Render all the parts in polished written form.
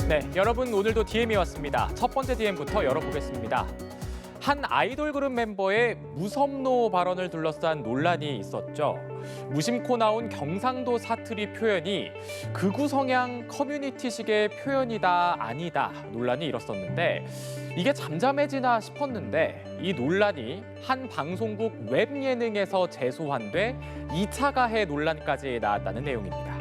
네, 여러분 오늘도 DM이 왔습니다. 첫 번째 DM부터 열어보겠습니다. 한 아이돌 그룹 멤버의 무섭노 발언을 둘러싼 논란이 있었죠. 무심코 나온 경상도 사투리 표현이 극우 성향 커뮤니티식의 표현이다 아니다 논란이 일었었는데 이게 잠잠해지나 싶었는데 이 논란이 한 방송국 웹 예능에서 재소환돼 2차 가해 논란까지 나왔다는 내용입니다.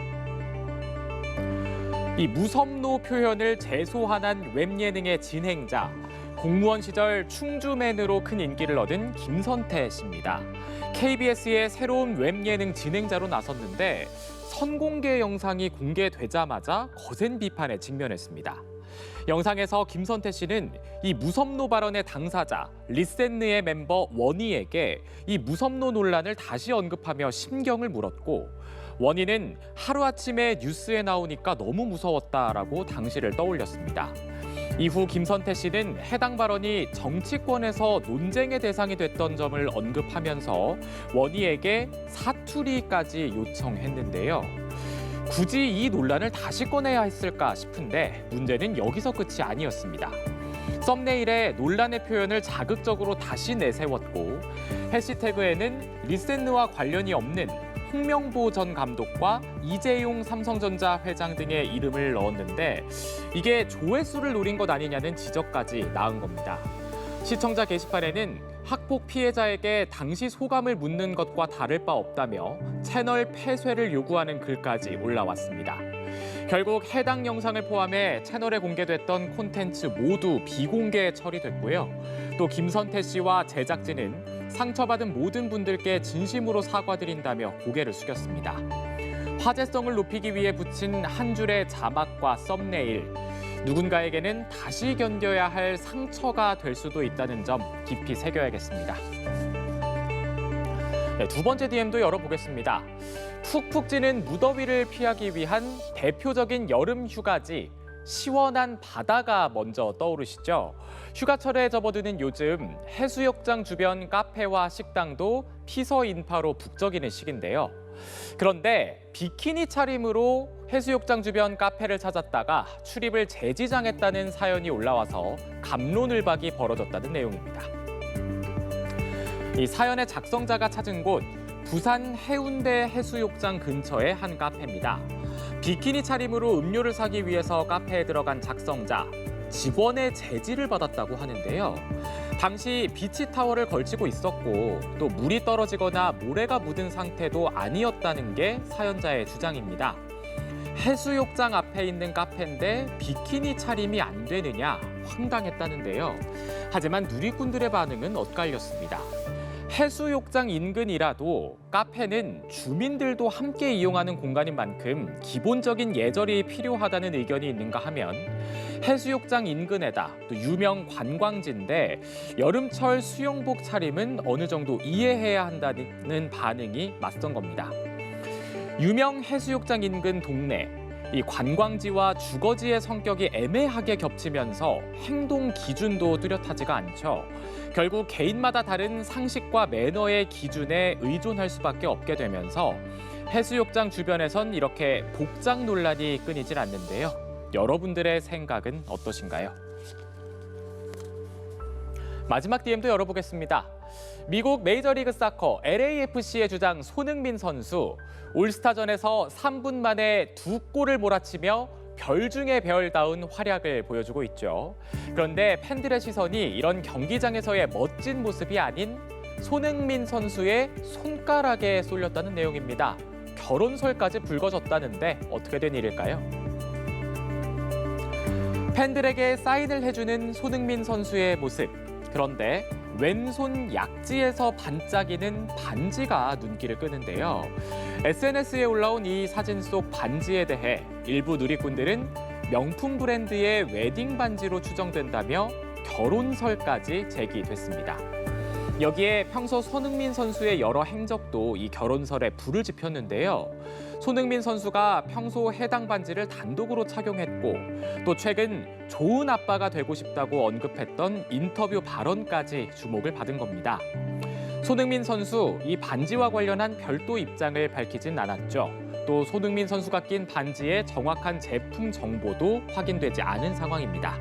이 무섭노 표현을 재소환한 웹 예능의 진행자, 공무원 시절 충주맨으로 큰 인기를 얻은 김선태 씨입니다. KBS의 새로운 웹 예능 진행자로 나섰는데 선공개 영상이 공개되자마자 거센 비판에 직면했습니다. 영상에서 김선태 씨는 이 무섭노 발언의 당사자 리센느의 멤버 원희에게 이 무섭노 논란을 다시 언급하며 심경을 물었고 원희는 하루아침에 뉴스에 나오니까 너무 무서웠다라고 당시를 떠올렸습니다. 이후 김선태 씨는 해당 발언이 정치권에서 논쟁의 대상이 됐던 점을 언급하면서 원희에게 사투리까지 요청했는데요. 굳이 이 논란을 다시 꺼내야 했을까 싶은데 문제는 여기서 끝이 아니었습니다. 썸네일에 논란의 표현을 자극적으로 다시 내세웠고 해시태그에는 리센느와 관련이 없는 홍명보 전 감독과 이재용 삼성전자 회장 등의 이름을 넣었는데 이게 조회수를 노린 것 아니냐는 지적까지 나온 겁니다. 시청자 게시판에는 학폭 피해자에게 당시 소감을 묻는 것과 다를 바 없다며 채널 폐쇄를 요구하는 글까지 올라왔습니다. 결국 해당 영상을 포함해 채널에 공개됐던 콘텐츠 모두 비공개 처리됐고요. 또 김선태 씨와 제작진은 상처받은 모든 분들께 진심으로 사과드린다며 고개를 숙였습니다. 화제성을 높이기 위해 붙인 한 줄의 자막과 썸네일, 누군가에게는 다시 견뎌야 할 상처가 될 수도 있다는 점 깊이 새겨야겠습니다. 네, 두 번째 DM도 열어보겠습니다. 푹푹 찌는 무더위를 피하기 위한 대표적인 여름 휴가지 시원한 바다가 먼저 떠오르시죠? 휴가철에 접어드는 요즘 해수욕장 주변 카페와 식당도 피서 인파로 북적이는 시기인데요. 그런데 비키니 차림으로 해수욕장 주변 카페를 찾았다가 출입을 제지당했다는 사연이 올라와서 갑론을박이 벌어졌다는 내용입니다. 이 사연의 작성자가 찾은 곳 부산 해운대 해수욕장 근처의 한 카페입니다. 비키니 차림으로 음료를 사기 위해서 카페에 들어간 작성자, 직원의 제지를 받았다고 하는데요. 당시 비치 타월을 걸치고 있었고 또 물이 떨어지거나 모래가 묻은 상태도 아니었다는 게 사연자의 주장입니다. 해수욕장 앞에 있는 카페인데 비키니 차림이 안 되느냐 황당했다는데요. 하지만 누리꾼들의 반응은 엇갈렸습니다. 해수욕장 인근이라도 카페는 주민들도 함께 이용하는 공간인 만큼 기본적인 예절이 필요하다는 의견이 있는가 하면 해수욕장 인근에다 또 유명 관광지인데 여름철 수영복 차림은 어느 정도 이해해야 한다는 반응이 맞선 겁니다. 유명 해수욕장 인근 동네, 이 관광지와 주거지의 성격이 애매하게 겹치면서 행동 기준도 뚜렷하지가 않죠. 결국 개인마다 다른 상식과 매너의 기준에 의존할 수밖에 없게 되면서 해수욕장 주변에선 이렇게 복장 논란이 끊이질 않는데요. 여러분들의 생각은 어떠신가요? 마지막 DM도 열어보겠습니다. 미국 메이저리그 사커 LAFC의 주장 손흥민 선수 올스타전에서 3분 만에 2골을 몰아치며 별 중에 별다운 활약을 보여주고 있죠. 그런데 팬들의 시선이 이런 경기장에서의 멋진 모습이 아닌 손흥민 선수의 손가락에 쏠렸다는 내용입니다. 결혼설까지 불거졌다는데 어떻게 된 일일까요? 팬들에게 사인을 해주는 손흥민 선수의 모습. 그런데 왼손 약지에서 반짝이는 반지가 눈길을 끄는데요. SNS에 올라온 이 사진 속 반지에 대해 일부 누리꾼들은 명품 브랜드의 웨딩 반지로 추정된다며 결혼설까지 제기됐습니다. 여기에 평소 손흥민 선수의 여러 행적도 이 결혼설에 불을 지폈는데요. 손흥민 선수가 평소 해당 반지를 단독으로 착용했고 또 최근 좋은 아빠가 되고 싶다고 언급했던 인터뷰 발언까지 주목을 받은 겁니다. 손흥민 선수 이 반지와 관련한 별도 입장을 밝히진 않았죠. 또 손흥민 선수가 낀 반지의 정확한 제품 정보도 확인되지 않은 상황입니다.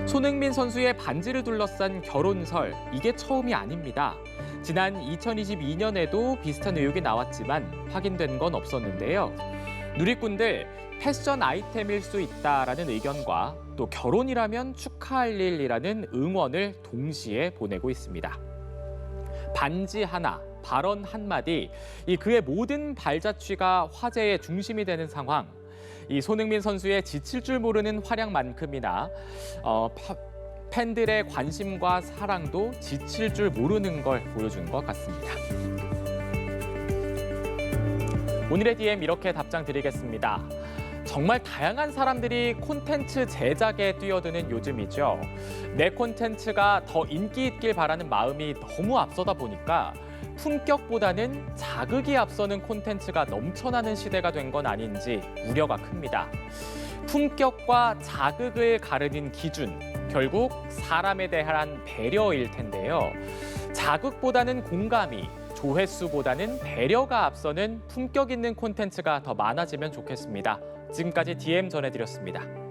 손흥민 선수의 반지를 둘러싼 결혼설, 이게 처음이 아닙니다. 지난 2022년에도 비슷한 의혹이 나왔지만 확인된 건 없었는데요. 누리꾼들, 패션 아이템일 수 있다라는 의견과 또 결혼이라면 축하할 일이라는 응원을 동시에 보내고 있습니다. 반지 하나, 발언 한마디, 그의 모든 발자취가 화제의 중심이 되는 상황. 이 손흥민 선수의 지칠 줄 모르는 활약만큼이나 팬들의 관심과 사랑도 지칠 줄 모르는 걸 보여준 것 같습니다. 오늘의 DM 이렇게 답장 드리겠습니다. 정말 다양한 사람들이 콘텐츠 제작에 뛰어드는 요즘이죠. 내 콘텐츠가 더 인기 있길 바라는 마음이 너무 앞서다 보니까 품격보다는 자극이 앞서는 콘텐츠가 넘쳐나는 시대가 된 건 아닌지 우려가 큽니다. 품격과 자극을 가르는 기준, 결국 사람에 대한 배려일 텐데요. 자극보다는 공감이, 조회수보다는 배려가 앞서는 품격 있는 콘텐츠가 더 많아지면 좋겠습니다. 지금까지 DM 전해드렸습니다.